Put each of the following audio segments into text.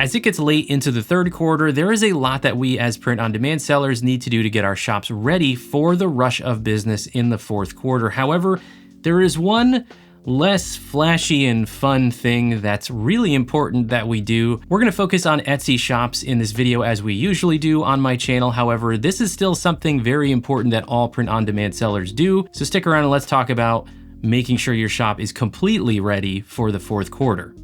As it gets late into the third quarter, there is a lot that we as print-on-demand sellers need to do to get our shops ready for the rush of business in the fourth quarter. However, there is one less flashy and fun thing that's really important that we do. We're gonna focus on Etsy shops in this video as we usually do on my channel. However, this is still something very important that all print-on-demand sellers do. So stick around and let's talk about making sure your shop is completely ready for the fourth quarter.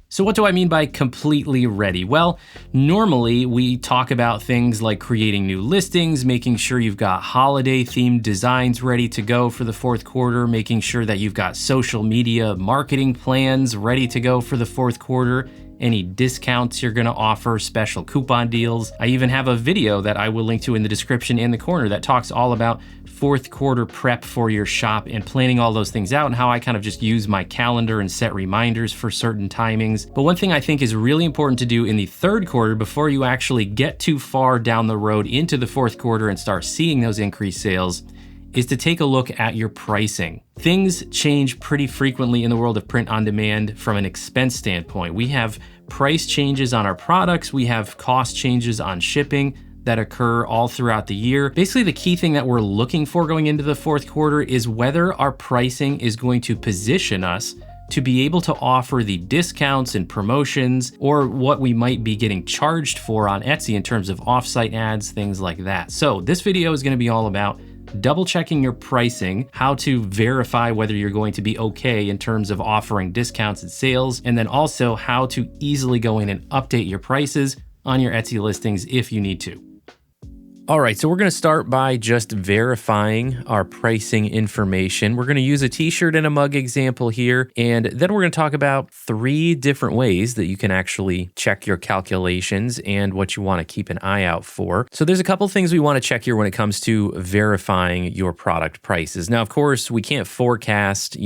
So what do I mean by completely ready? Well, normally we talk about things like creating new listings, making sure you've got holiday themed designs ready to go for the fourth quarter, making sure that you've got social media marketing plans ready to go for the fourth quarter, any discounts you're gonna offer, special coupon deals. I even have a video that I will link to in the description in the corner that talks all about fourth quarter prep for your shop and planning all those things out and how I kind of just use my calendar and set reminders for certain timings. But one thing I think is really important to do in the third quarter before you actually get too far down the road into the fourth quarter and start seeing those increased sales is to take a look at your pricing. Things change pretty frequently in the world of print on demand from an expense standpoint. We have price changes on our products, we have cost changes on shipping that occur all throughout the year. Basically, the key thing that we're looking for going into the fourth quarter is whether our pricing is going to position us to be able to offer the discounts and promotions or what we might be getting charged for on Etsy in terms of offsite ads, things like that. So this video is gonna be all about double checking your pricing, how to verify whether you're going to be okay in terms of offering discounts and sales, and then also how to easily go in and update your prices on your Etsy listings if you need to. All right, so we're gonna start by just verifying our pricing information. We're gonna use a t-shirt and a mug example here, and then we're gonna talk about 3 different ways that you can actually check your calculations and what you wanna keep an eye out for. So there's a couple things we wanna check here when it comes to verifying your product prices. Now, of course, we can't forecast,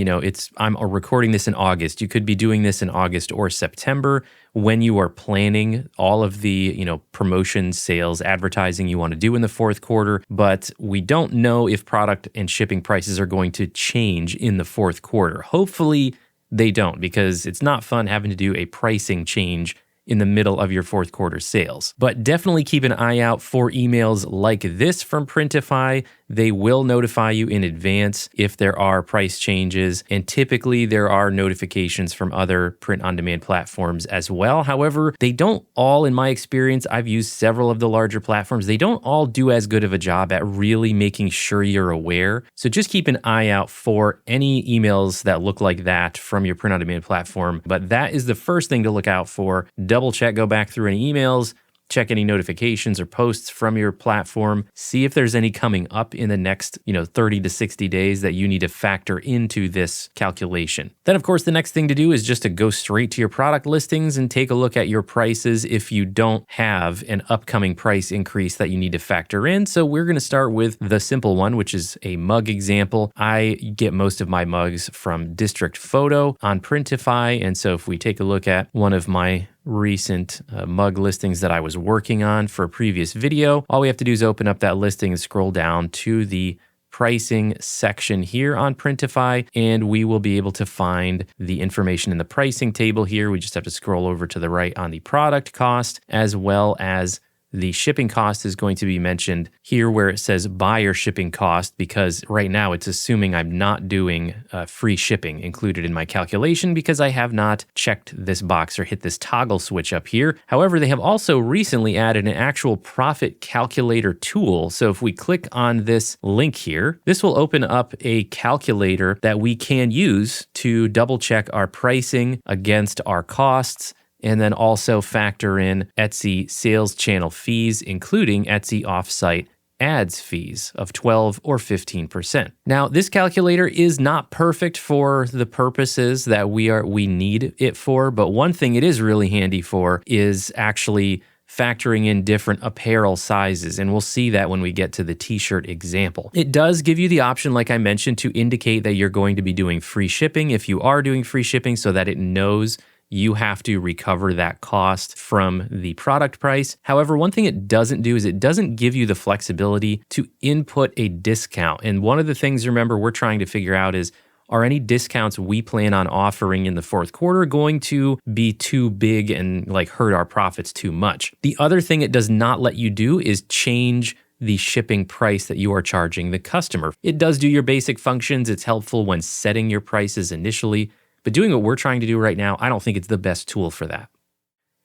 I'm recording this in August. You could be doing this in August or September when you are planning all of the, promotions, sales, advertising you want to do in the fourth quarter, but we don't know if product and shipping prices are going to change in the fourth quarter. Hopefully they don't, because it's not fun having to do a pricing change in the middle of your fourth quarter sales. But definitely keep an eye out for emails like this from Printify. They will notify you in advance if there are price changes, and typically there are notifications from other print-on-demand platforms as well. However, they don't all, in my experience, I've used several of the larger platforms, they don't all do as good of a job at really making sure you're aware. So just keep an eye out for any emails that look like that from your print-on-demand platform. But that is the first thing to look out for. Double check, go back through any emails, check any notifications or posts from your platform, see if there's any coming up in the next, 30 to 60 days that you need to factor into this calculation. Then, of course, the next thing to do is just to go straight to your product listings and take a look at your prices if you don't have an upcoming price increase that you need to factor in. So we're going to start with the simple one, which is a mug example. I get most of my mugs from District Photo on Printify. And so if we take a look at one of my recent mug listings that I was working on for a previous video, all we have to do is open up that listing and scroll down to the pricing section here on Printify, and we will be able to find the information in the pricing table here. We just have to scroll over to the right on the product cost, as well as the shipping cost is going to be mentioned here where it says buyer shipping cost, because right now it's assuming I'm not doing free shipping included in my calculation because I have not checked this box or hit this toggle switch up here. However, they have also recently added an actual profit calculator tool. So if we click on this link here, this will open up a calculator that we can use to double check our pricing against our costs, and then also factor in Etsy sales channel fees, including Etsy offsite ads fees of 12 or 15%. Now, this calculator is not perfect for the purposes that we need it for, but one thing it is really handy for is actually factoring in different apparel sizes, and we'll see that when we get to the t-shirt example. It does give you the option, like I mentioned, to indicate that you're going to be doing free shipping if you are doing free shipping, so that it knows you have to recover that cost from the product price. However, one thing it doesn't do is it doesn't give you the flexibility to input a discount. And one of the things, remember, we're trying to figure out is are any discounts we plan on offering in the fourth quarter going to be too big and like hurt our profits too much? The other thing it does not let you do is change the shipping price that you are charging the customer. It does do your basic functions. It's helpful when setting your prices initially, but doing what we're trying to do right now, I don't think it's the best tool for that.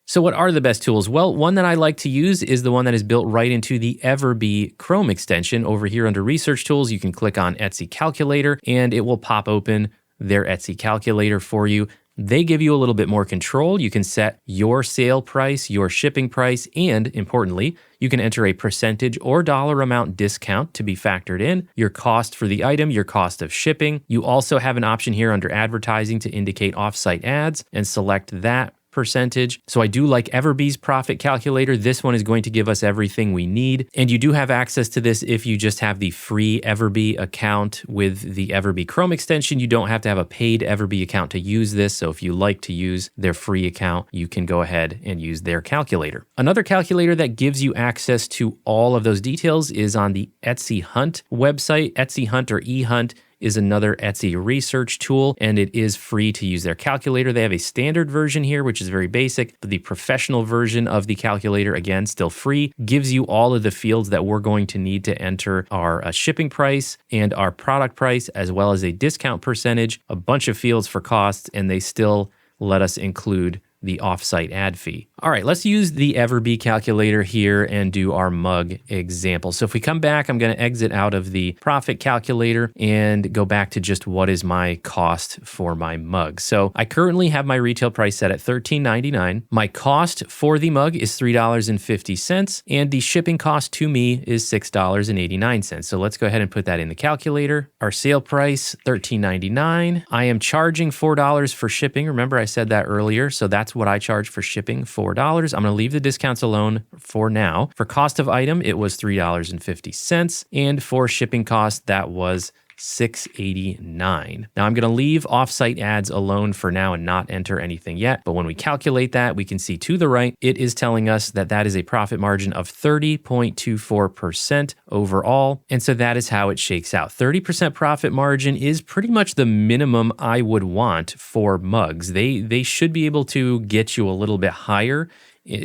So what are the best tools? Well, one that I like to use is the one that is built right into the Everbee Chrome extension. Over here under Research Tools, you can click on Etsy Calculator and it will pop open their Etsy Calculator for you. They give you a little bit more control. You can set your sale price, your shipping price, and importantly, you can enter a percentage or dollar amount discount to be factored in, your cost for the item, your cost of shipping. You also have an option here under advertising to indicate offsite ads and select that percentage. So I do like Everbee's profit calculator. This one is going to give us everything we need. And you do have access to this if you just have the free Everbee account with the Everbee Chrome extension. You don't have to have a paid Everbee account to use this. So if you like to use their free account, you can go ahead and use their calculator. Another calculator that gives you access to all of those details is on the Etsy Hunt website. Etsy Hunt or eHunt is another Etsy research tool, and it is free to use their calculator. They have a standard version here, which is very basic, but the professional version of the calculator, again, still free, gives you all of the fields that we're going to need to enter our shipping price and our product price, as well as a discount percentage, a bunch of fields for costs, and they still let us include the offsite ad fee. All right, let's use the Everbee calculator here and do our mug example. So if we come back, I'm going to exit out of the profit calculator and go back to just what is my cost for my mug. So I currently have my retail price set at $13.99. My cost for the mug is $3.50, and the shipping cost to me is $6.89. So let's go ahead and put that in the calculator. Our sale price, $13.99. I am charging $4 for shipping. Remember, I said that earlier. So that's what I charge for shipping, $4. I'm going to leave the discounts alone for now. For cost of item, it was $3.50. And for shipping cost, that was $6.89. Now I'm going to leave offsite ads alone for now and not enter anything yet. But when we calculate that, we can see to the right, it is telling us that that is a profit margin of 30.24% overall. And so that is how it shakes out. 30% profit margin is pretty much the minimum I would want for mugs. They should be able to get you a little bit higher,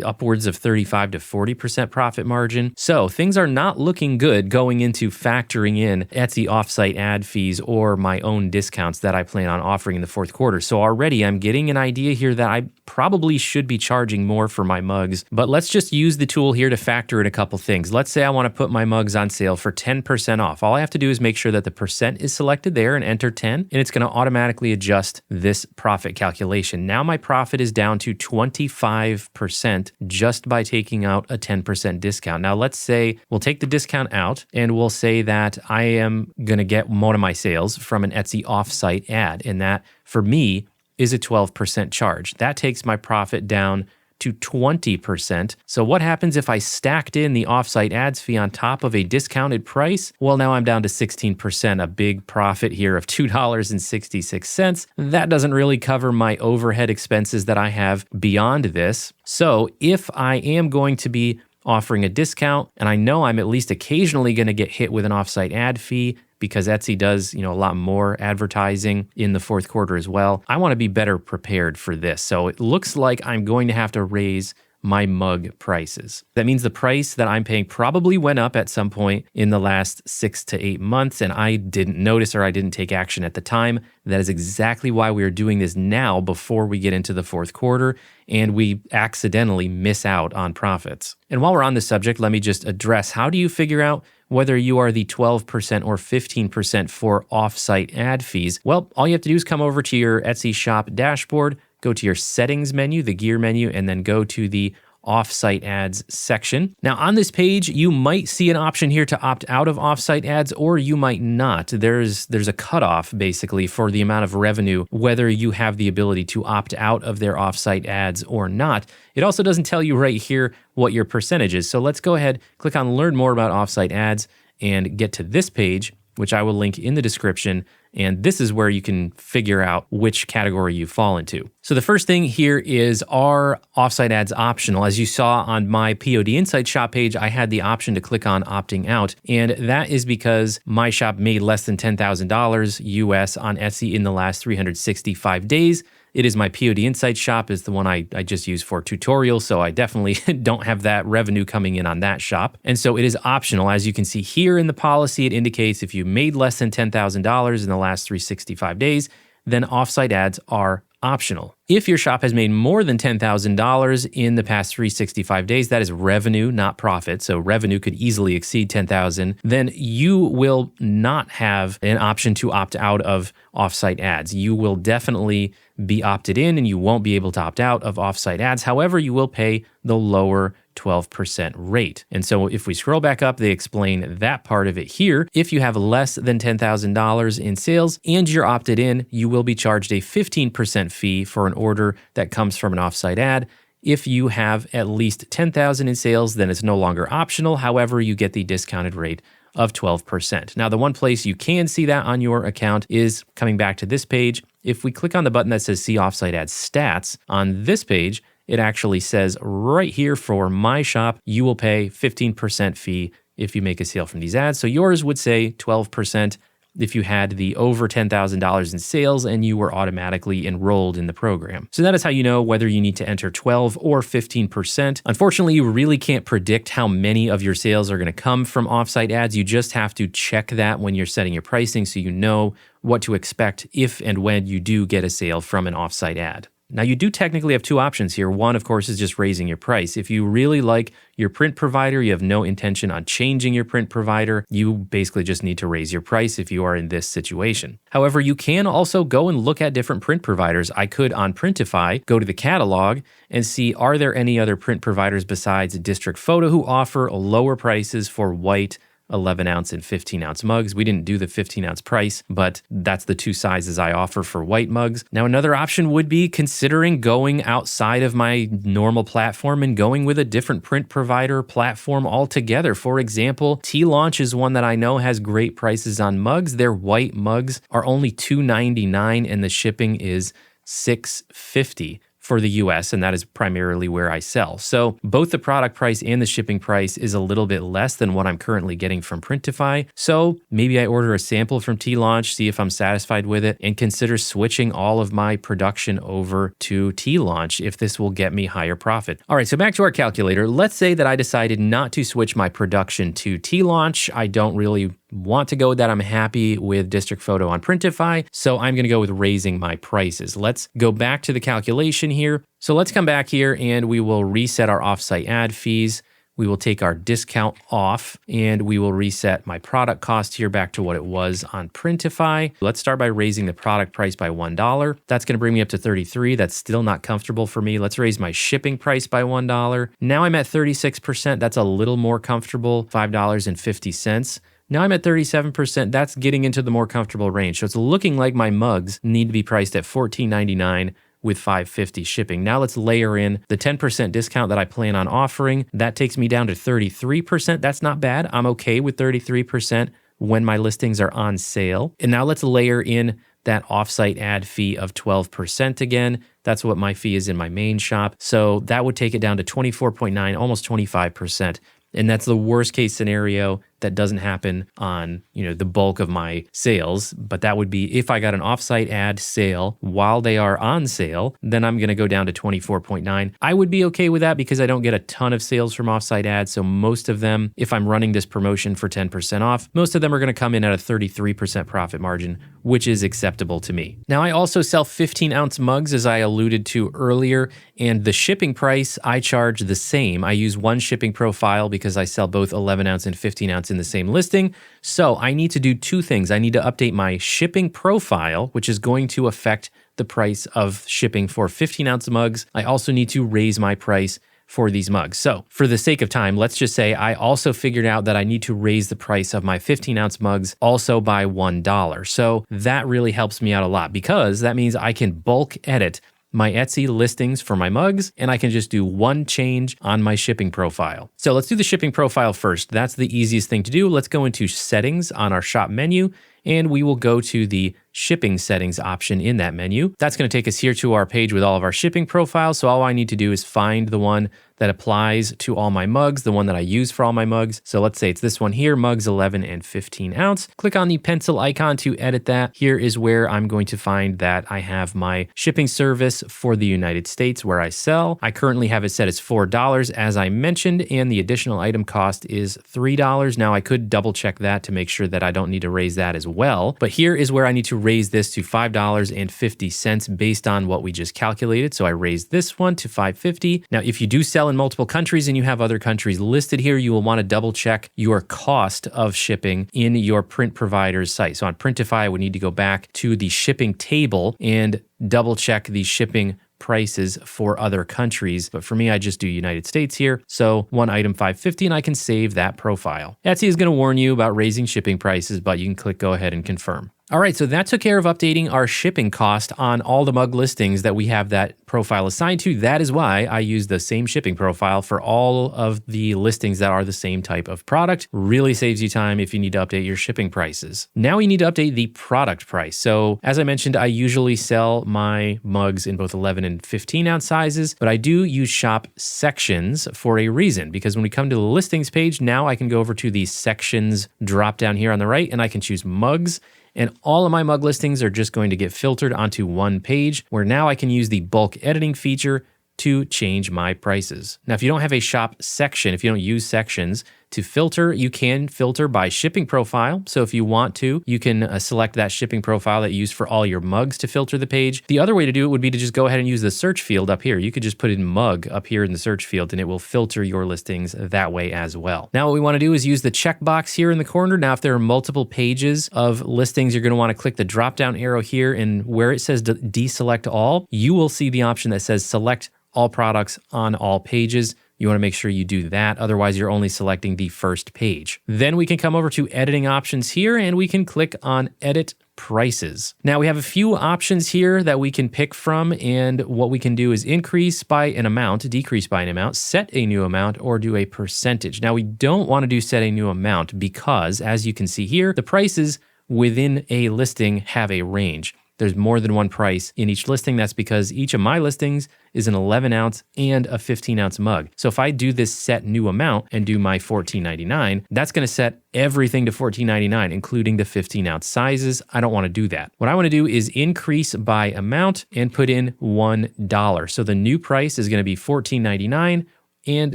upwards of 35 to 40% profit margin. So things are not looking good going into factoring in Etsy offsite ad fees or my own discounts that I plan on offering in the fourth quarter. So already I'm getting an idea here that I probably should be charging more for my mugs, but let's just use the tool here to factor in a couple things. Let's say I want to put my mugs on sale for 10% off. All I have to do is make sure that the percent is selected there and enter 10, and it's going to automatically adjust this profit calculation. Now my profit is down to 25% just by taking out a 10% discount. Now let's say we'll take the discount out and we'll say that I am going to get one of my sales from an Etsy offsite ad, and that for me is a 12% charge. That takes my profit down to 20%. So what happens if I stacked in the offsite ads fee on top of a discounted price? Well, now I'm down to 16%, a big profit here of $2.66. That doesn't really cover my overhead expenses that I have beyond this. So if I am going to be offering a discount, and I know I'm at least occasionally going to get hit with an offsite ad fee because Etsy does, a lot more advertising in the fourth quarter as well, I want to be better prepared for this. So it looks like I'm going to have to raise my mug prices. That means the price that I'm paying probably went up at some point in the last 6 to 8 months, and I didn't notice or I didn't take action at the time. That is exactly why we are doing this now before we get into the fourth quarter and we accidentally miss out on profits. And while we're on this subject, let me just address, how do you figure out whether you are the 12% or 15% for offsite ad fees? Well, all you have to do is come over to your Etsy shop dashboard, go to your settings menu, the gear menu, and then go to the offsite ads section. Now on this page, you might see an option here to opt out of offsite ads, or you might not. There's a cutoff basically for the amount of revenue, whether you have the ability to opt out of their offsite ads or not. It also doesn't tell you right here what your percentage is. So let's go ahead, click on learn more about offsite ads and get to this page, which I will link in the description, And this is where you can figure out which category you fall into. So the first thing here is, are offsite ads optional? As you saw on my POD Insight shop page, I had the option to click on opting out. And that is because my shop made less than $10,000 US on Etsy in the last 365 days. It is my POD Insight shop, is the one I just use for tutorials, so I definitely don't have that revenue coming in on that shop. And so it is optional. As you can see here in the policy, it indicates if you made less than $10,000 in the last 365 days, then offsite ads are optional. If your shop has made more than $10,000 in the past 365 days, that is revenue, not profit. So revenue could easily exceed $10,000. Then you will not have an option to opt out of offsite ads. You will definitely be opted in and you won't be able to opt out of offsite ads. However, you will pay the lower 12% rate. And so if we scroll back up, they explain that part of it here. If you have less than $10,000 in sales and you're opted in, you will be charged a 15% fee for an order that comes from an offsite ad. If you have at least $10,000 in sales, then it's no longer optional. However, you get the discounted rate of 12%. Now, the one place you can see that on your account is coming back to this page. If we click on the button that says See Offsite Ad Stats on this page, it actually says right here for my shop, you will pay 15% fee if you make a sale from these ads. So yours would say 12% if you had the over $10,000 in sales and you were automatically enrolled in the program. So that is how you know whether you need to enter 12 or 15%. Unfortunately, you really can't predict how many of your sales are going to come from offsite ads. You just have to check that when you're setting your pricing so you know what to expect if and when you do get a sale from an offsite ad. Now, you do technically have two options here. One, of course, is just raising your price. If you really like your print provider, you have no intention on changing your print provider, you basically just need to raise your price if you are in this situation. However, you can also go and look at different print providers. I could, on Printify, go to the catalog and see, are there any other print providers besides District Photo who offer lower prices for white 11-ounce and 15-ounce mugs. We didn't do the 15-ounce price, but that's the two sizes I offer for white mugs. Now, another option would be considering going outside of my normal platform and going with a different print provider platform altogether. For example, T-Launch is one that I know has great prices on mugs. Their white mugs are only $2.99 and the shipping is $6.50. For the US, and that is primarily where I sell. So both the product price and the shipping price is a little bit less than what I'm currently getting from Printify. So maybe I order a sample from T-Launch, see if I'm satisfied with it, and consider switching all of my production over to T-Launch if this will get me higher profit. All right, so back to our calculator. Let's say that I decided not to switch my production to T-Launch. I don't really want to go with that. I'm happy with District Photo on Printify, so I'm going to go with raising my prices. Let's go back to the calculation here. So let's come back here and we will reset our offsite ad fees. We will take our discount off and we will reset my product cost here back to what it was on Printify. Let's start by raising the product price by $1. That's going to bring me up to $33. That's still not comfortable for me. Let's raise my shipping price by $1. Now I'm at 36%. That's a little more comfortable, $5.50. Now I'm at 37%. That's getting into the more comfortable range. So it's looking like my mugs need to be priced at $14.99 with $5.50 shipping. Now let's layer in the 10% discount that I plan on offering. That takes me down to 33%. That's not bad. I'm okay with 33% when my listings are on sale. And now let's layer in that offsite ad fee of 12% again. That's what my fee is in my main shop. So that would take it down to 24.9, almost 25%. And that's the worst case scenario. That doesn't happen on, the bulk of my sales, but that would be if I got an offsite ad sale while they are on sale, then I'm going to go down to 24.9. I would be okay with that because I don't get a ton of sales from offsite ads. So most of them, if I'm running this promotion for 10% off, most of them are going to come in at a 33% profit margin, which is acceptable to me. Now, I also sell 15-ounce mugs, as I alluded to earlier, and the shipping price, I charge the same. I use one shipping profile because I sell both 11-ounce and 15-ounce in the same listing. So I need to do two things. I need to update my shipping profile, which is going to affect the price of shipping for 15-ounce mugs. I also need to raise my price for these mugs. So for the sake of time, let's just say I also figured out that I need to raise the price of my 15-ounce mugs also by $1. So that really helps me out a lot because that means I can bulk edit my Etsy listings for my mugs, and I can just do one change on my shipping profile. So let's do the shipping profile first. That's the easiest thing to do. Let's go into settings on our shop menu, and we will go to the shipping settings option in that menu. That's going to take us here to our page with all of our shipping profiles. So all I need to do is find the one that applies to all my mugs, the one that I use for all my mugs. So let's say it's this one here, mugs 11 and 15 ounce. Click on the pencil icon to edit that. Here is where I'm going to find that I have my shipping service for the United States where I sell. I currently have it set as $4 as I mentioned, and the additional item cost is $3. Now I could double check that to make sure that I don't need to raise that as well. But here is where I need to raise this to $5.50 based on what we just calculated. So I raised this one to $5.50. Now, if you do sell in multiple countries and you have other countries listed here, you will want to double check your cost of shipping in your print provider's site. So on Printify, I would need to go back to the shipping table and double check the shipping prices for other countries. But for me, I just do United States here. So one item $5.50 and I can save that profile. Etsy is going to warn you about raising shipping prices, but you can click go ahead and confirm. All right, so that took care of updating our shipping cost on all the mug listings that we have that profile assigned to. That is why I use the same shipping profile for all of the listings that are the same type of product. Really saves you time if you need to update your shipping prices. Now we need to update the product price. So as I mentioned, I usually sell my mugs in both 11 and 15 ounce sizes, but I do use shop sections for a reason, because when we come to the listings page, now I can go over to the sections drop down here on the right and I can choose mugs. And all of my mug listings are just going to get filtered onto one page, where now I can use the bulk editing feature to change my prices. Now, if you don't have a shop section, if you don't use sections to filter, you can filter by shipping profile. So if you want to, you can select that shipping profile that you use for all your mugs to filter the page. The other way to do it would be to just go ahead and use the search field up here. You could just put in mug up here in the search field and it will filter your listings that way as well. Now what we want to do is use the checkbox here in the corner. Now if there are multiple pages of listings, you're going to want to click the drop down arrow here, and where it says deselect all, you will see the option that says select all products on all pages. You want to make sure you do that. Otherwise, you're only selecting the first page. Then we can come over to editing options here and we can click on edit prices. Now we have a few options here that we can pick from, and what we can do is increase by an amount, decrease by an amount, set a new amount, or do a percentage. Now we don't want to do set a new amount because, as you can see here, the prices within a listing have a range. There's more than one price in each listing. That's because each of my listings is an 11 ounce and a 15 ounce mug. So if I do this set new amount and do my $14.99, that's going to set everything to $14.99, including the 15 ounce sizes. I don't want to do that. What I want to do is increase by amount and put in $1. So the new price is going to be $14.99 and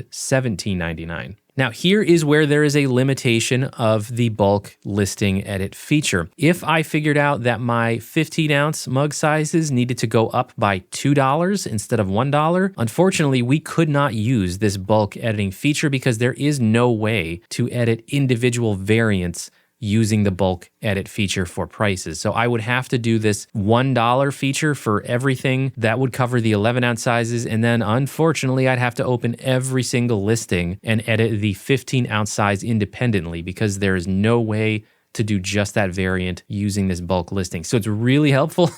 $17.99. Now, here is where there is a limitation of the bulk listing edit feature. If I figured out that my 15 ounce mug sizes needed to go up by $2 instead of $1, unfortunately, we could not use this bulk editing feature because there is no way to edit individual variants using the bulk edit feature for prices. So I would have to do this $1 feature for everything. That would cover the 11 ounce sizes. And then unfortunately, I'd have to open every single listing and edit the 15 ounce size independently because there is no way to do just that variant using this bulk listing. So it's really helpful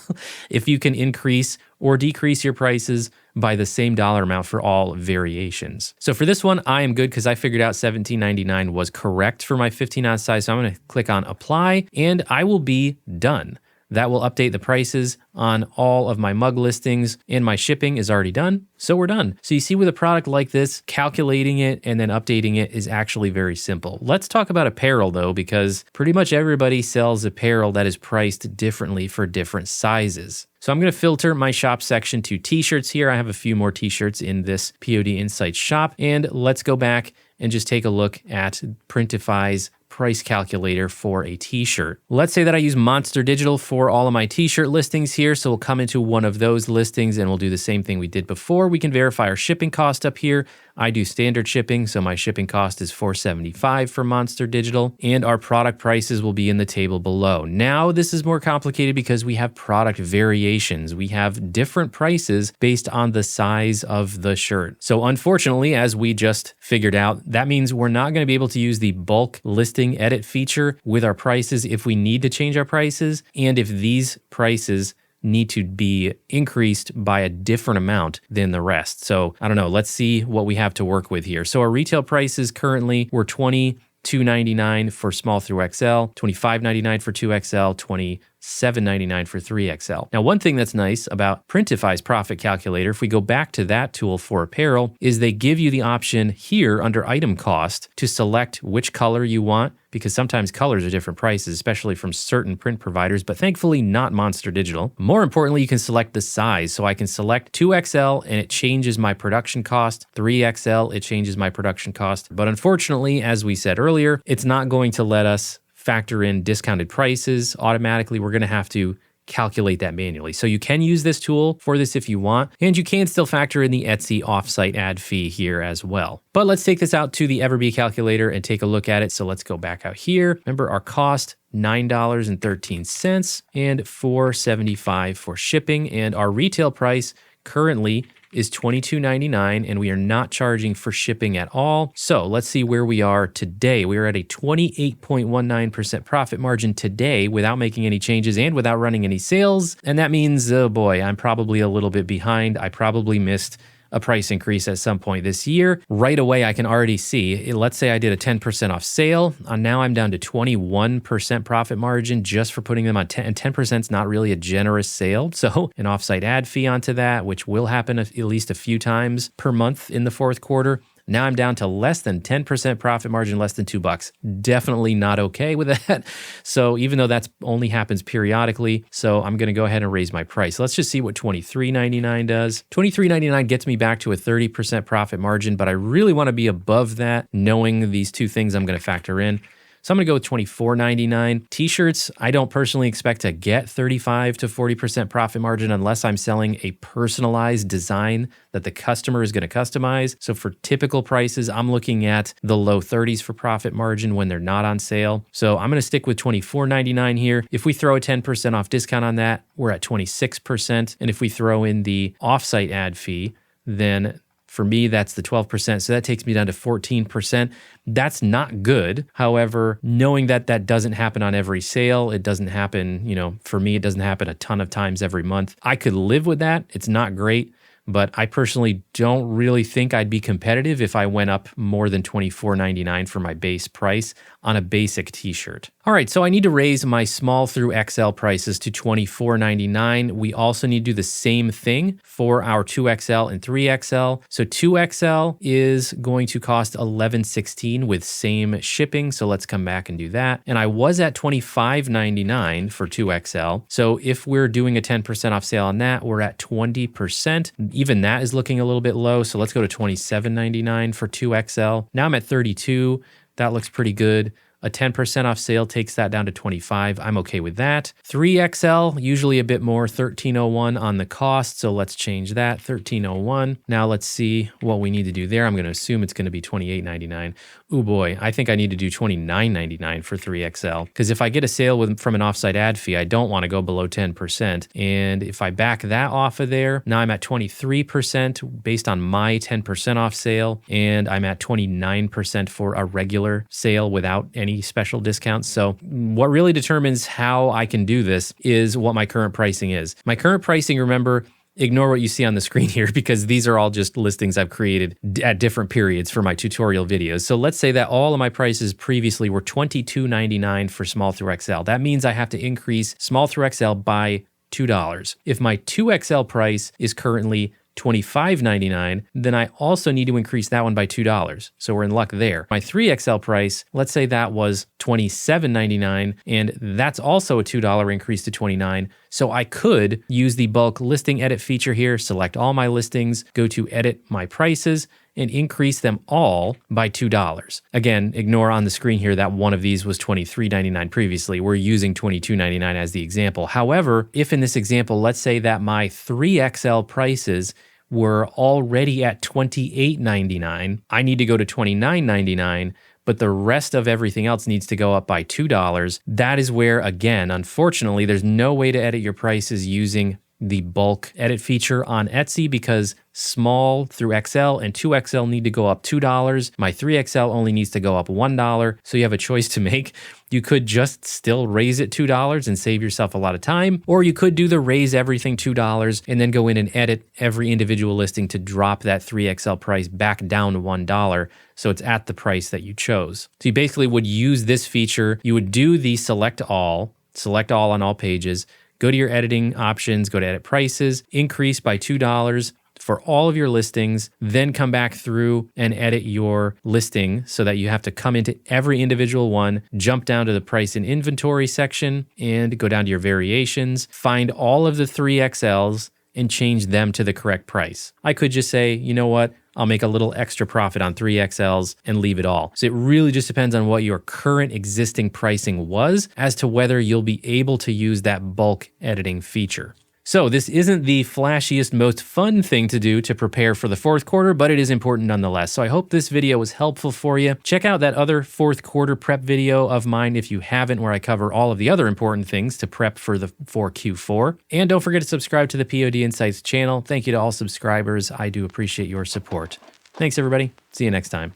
if you can increase or decrease your prices by the same dollar amount for all variations. So for this one, I am good because I figured out $17.99 was correct for my 15 ounce size. So I'm going to click on apply and I will be done. That will update the prices on all of my mug listings, and my shipping is already done. So we're done. So you see, with a product like this, calculating it and then updating it is actually very simple. Let's talk about apparel though, because pretty much everybody sells apparel that is priced differently for different sizes. So I'm going to filter my shop section to t-shirts here. I have a few more t-shirts in this POD Insights shop, and let's go back and just take a look at Printify's price calculator for a t-shirt. Let's say that I use Monster Digital for all of my t-shirt listings here. So we'll come into one of those listings and we'll do the same thing we did before. We can verify our shipping cost up here. I do standard shipping, so my shipping cost is $4.75 for Monster Digital, and our product prices will be in the table below. Now, this is more complicated because we have product variations. We have different prices based on the size of the shirt. So unfortunately, as we just figured out, that means we're not going to be able to use the bulk listing edit feature with our prices if we need to change our prices, and if these prices need to be increased by a different amount than the rest. So I don't know, let's see what we have to work with here. So our retail prices currently were $20, $22.99 for small through XL, $25.99 for 2XL, $27.99 for 3XL. Now, one thing that's nice about Printify's profit calculator, if we go back to that tool for apparel, is they give you the option here under item cost to select which color you want, because sometimes colors are different prices, especially from certain print providers, but thankfully not Monster Digital. More importantly, you can select the size. So I can select 2XL and it changes my production cost. 3XL, it changes my production cost. But unfortunately, as we said earlier, it's not going to let us factor in discounted prices automatically. We're going to have to calculate that manually. So you can use this tool for this if you want, and you can still factor in the Etsy offsite ad fee here as well. But let's take this out to the Everbee calculator and take a look at it. So let's go back out here. Remember our cost, $9.13 and $4.75 for shipping. And our retail price currently is $22.99, and we are not charging for shipping at all. So let's see where we are today. We are at a 28.19% profit margin today without making any changes and without running any sales. And that means, oh boy, I'm probably a little bit behind. I probably missed a price increase at some point this year. Right away, I can already see, let's say I did a 10% off sale. Now I'm down to 21% profit margin just for putting them on 10, and 10% is not really a generous sale. So an offsite ad fee onto that, which will happen at least a few times per month in the fourth quarter. Now I'm down to less than 10% profit margin, less than $2. Definitely not okay with that. So even though that's only happens periodically, so I'm going to go ahead and raise my price. Let's just see what $23.99 does. $23.99 gets me back to a 30% profit margin, but I really want to be above that, knowing these two things I'm going to factor in. So I'm going to go with $24.99. T-shirts, I don't personally expect to get 35 to 40% profit margin unless I'm selling a personalized design that the customer is going to customize. So for typical prices, I'm looking at the low 30s for profit margin when they're not on sale. So I'm going to stick with $24.99 here. If we throw a 10% off discount on that, we're at 26%. And if we throw in the offsite ad fee, then for me, that's the 12%. So that takes me down to 14%. That's not good. However, knowing that that doesn't happen on every sale, it doesn't happen, for me, it doesn't happen a ton of times every month. I could live with that. It's not great, but I personally don't really think I'd be competitive if I went up more than $24.99 for my base price on a basic t-shirt. All right, so I need to raise my small through XL prices to $24.99. We also need to do the same thing for our 2XL and 3XL. So 2XL is going to cost $11.16 with same shipping. So let's come back and do that. And I was at $25.99 for 2XL. So if we're doing a 10% off sale on that, we're at 20%. Even that is looking a little bit low. So let's go to $27.99 for 2XL. Now I'm at $32. That looks pretty good. A 10% off sale takes that down to $25. I'm okay with that. 3XL, usually a bit more, $13.01 on the cost. So let's change that, $13.01. Now let's see what we need to do there. I'm going to assume it's going to be $28.99. Oh boy, I think I need to do $29.99 for 3XL. Because if I get a sale from an offsite ad fee, I don't want to go below 10%. And if I back that off of there, now I'm at 23% based on my 10% off sale. And I'm at 29% for a regular sale without any special discounts. So what really determines how I can do this is what my current pricing is. My current pricing, remember, ignore what you see on the screen here because these are all just listings I've created at different periods for my tutorial videos. So let's say that all of my prices previously were $22.99 for small through XL. That means I have to increase small through XL by $2. If my 2XL price is currently $25.99, then I also need to increase that one by $2. So we're in luck there. My 3XL price, let's say that was $27.99, and that's also a $2 increase to $29. So I could use the bulk listing edit feature here, select all my listings, go to edit my prices, and increase them all by $2. Again, ignore on the screen here that one of these was $23.99 previously. We're using $22.99 as the example. However, if in this example, let's say that my 3XL prices were already at $28.99, I need to go to $29.99, but the rest of everything else needs to go up by $2. That is where, again, unfortunately, there's no way to edit your prices using the bulk edit feature on Etsy because small through XL and 2XL need to go up $2. My 3XL only needs to go up $1. So you have a choice to make. You could just still raise it $2 and save yourself a lot of time, or you could do the raise everything $2 and then go in and edit every individual listing to drop that 3XL price back down to $1. So it's at the price that you chose. So you basically would use this feature. You would do the select all on all pages, go to your editing options, go to edit prices, increase by $2 for all of your listings, then come back through and edit your listing so that you have to come into every individual one, jump down to the price and inventory section and go down to your variations, find all of the 3XLs and change them to the correct price. I could just say, you know what? I'll make a little extra profit on 3XLs and leave it all. So it really just depends on what your current existing pricing was as to whether you'll be able to use that bulk editing feature. So this isn't the flashiest, most fun thing to do to prepare for the fourth quarter, but it is important nonetheless. So I hope this video was helpful for you. Check out that other fourth quarter prep video of mine if you haven't, where I cover all of the other important things to prep for Q4. And don't forget to subscribe to the POD Insights channel. Thank you to all subscribers. I do appreciate your support. Thanks, everybody. See you next time.